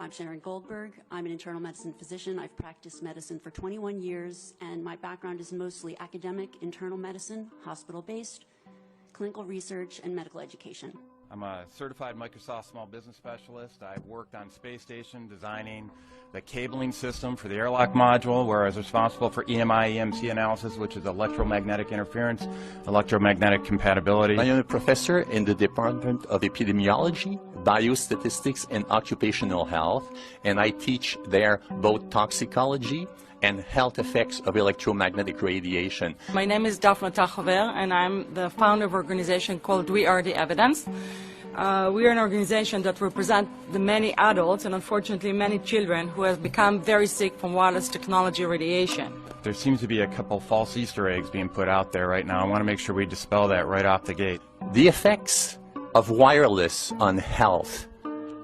I'm Sharon Goldberg. I'm an internal medicine physician. I've practiced medicine for 21 years, and my background is mostly academic, internal medicine, hospital-based, clinical research, and medical education. I'm a certified Microsoft small business specialist. I've worked on space station designing the cabling system for the airlock module, where I was responsible for EMI, EMC analysis, which is electromagnetic interference, electromagnetic compatibility. I am a professor in the Department of Epidemiology, Biostatistics, and Occupational Health, and I teach there both toxicology and health effects of electromagnetic radiation. My name is Daphne Tachover, and I'm the founder of an organization called We Are the Evidence. We are an organization that represents the many adults and unfortunately many children who have become very sick from wireless technology radiation. There seems to be a couple false Easter eggs being put out there right now. I want to make sure we dispel that right off the gate. The effects of wireless on health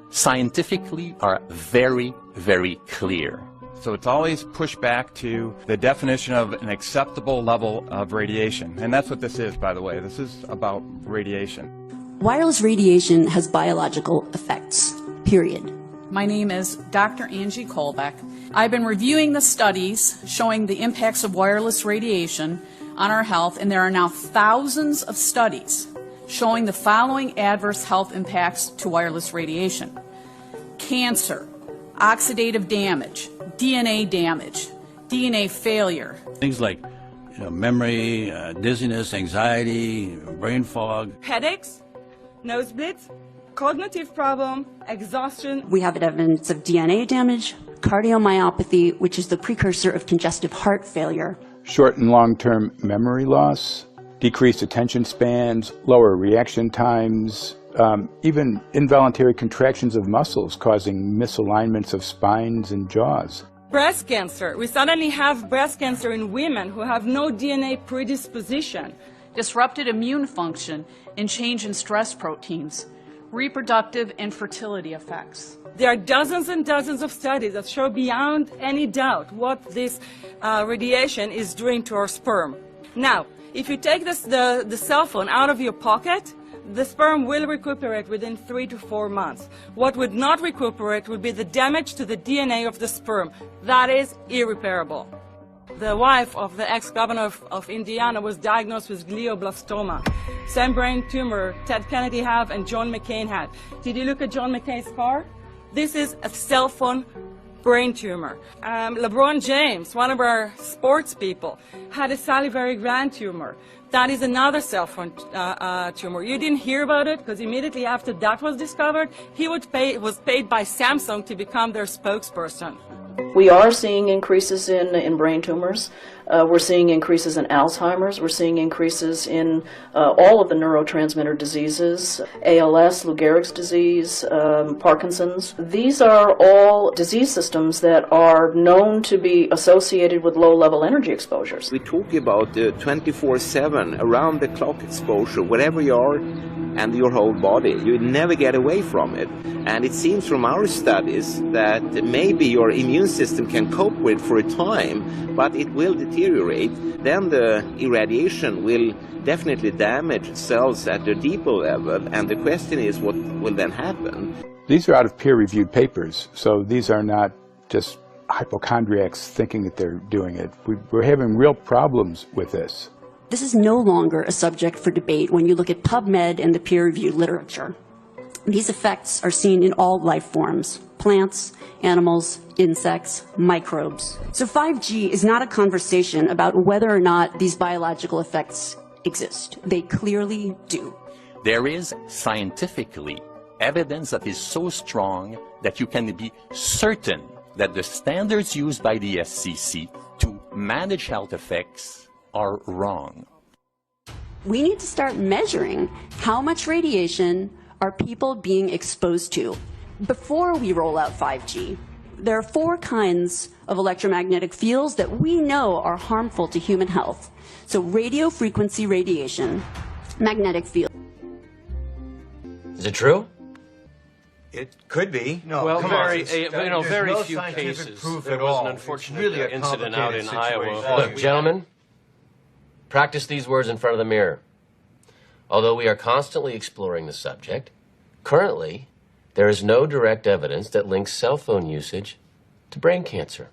scientifically are very, very clear. So it's always pushed back to the definition of an acceptable level of radiation. And that's what this is, by the way. This is about radiation. Wireless radiation has biological effects, period. My name is Dr. Angie Kolbeck. I've been reviewing the studies showing the impacts of wireless radiation on our health, and there are now thousands of studies showing the following adverse health impacts to wireless radiation: cancer, oxidative damage, DNA failure. Things like memory, dizziness, anxiety, brain fog. Headaches, nosebleeds, cognitive problem, exhaustion. We have evidence of DNA damage, cardiomyopathy, which is the precursor of congestive heart failure. Short and long-term memory loss, decreased attention spans, lower reaction times, even involuntary contractions of muscles causing misalignments of spines and jaws. Breast cancer. We suddenly have breast cancer in women who have no DNA predisposition. Disrupted immune function and change in stress proteins, reproductive and fertility effects. There are dozens and dozens of studies that show beyond any doubt what this radiation is doing to our sperm. Now, if you take the cell phone out of your pocket, the sperm will recuperate within 3 to 4 months. What would not recuperate would be the damage to the DNA of the sperm. That is irreparable. The wife of the ex-governor of Indiana was diagnosed with glioblastoma. Same brain tumor Ted Kennedy had and John McCain had. Did you look at John McCain's car? This is a cell phone brain tumor. LeBron James, one of our sports people, had a salivary gland tumor. That is another cell phone tumor. You didn't hear about it because immediately after that was discovered, he was paid by Samsung to become their spokesperson. We are seeing increases in brain tumors. We're seeing increases in Alzheimer's. We're seeing increases in all of the neurotransmitter diseases, ALS, Lou Gehrig's disease, Parkinson's. These are all disease systems that are known to be associated with low-level energy exposures. We talk about 24/7, around-the-clock exposure, wherever you are, and your whole body. You never get away from it. And it seems from our studies that maybe your immune system can cope with for a time, but it will deteriorate. Then the irradiation will definitely damage cells at the deeper level, and the question is what will then happen? These are out of peer-reviewed papers, so these are not just hypochondriacs thinking that they're doing it. We're having real problems with this. This is no longer a subject for debate when you look at PubMed and the peer-reviewed literature. These effects are seen in all life forms: plants, animals, insects, microbes. So 5G is not a conversation about whether or not these biological effects exist. They clearly do. There is scientifically evidence that is so strong that you can be certain that the standards used by the FCC to manage health effects are wrong. We need to start measuring how much radiation are people being exposed to before we roll out 5G. There are 4 kinds of electromagnetic fields that we know are harmful to human health. So radio frequency radiation, magnetic field. Is it true? It could be. No, well, very few cases. There was an unfortunate incident out in Iowa. Look, gentlemen, practice these words in front of the mirror. Although we are constantly exploring the subject, currently, There is no direct evidence that links cell phone usage to brain cancer.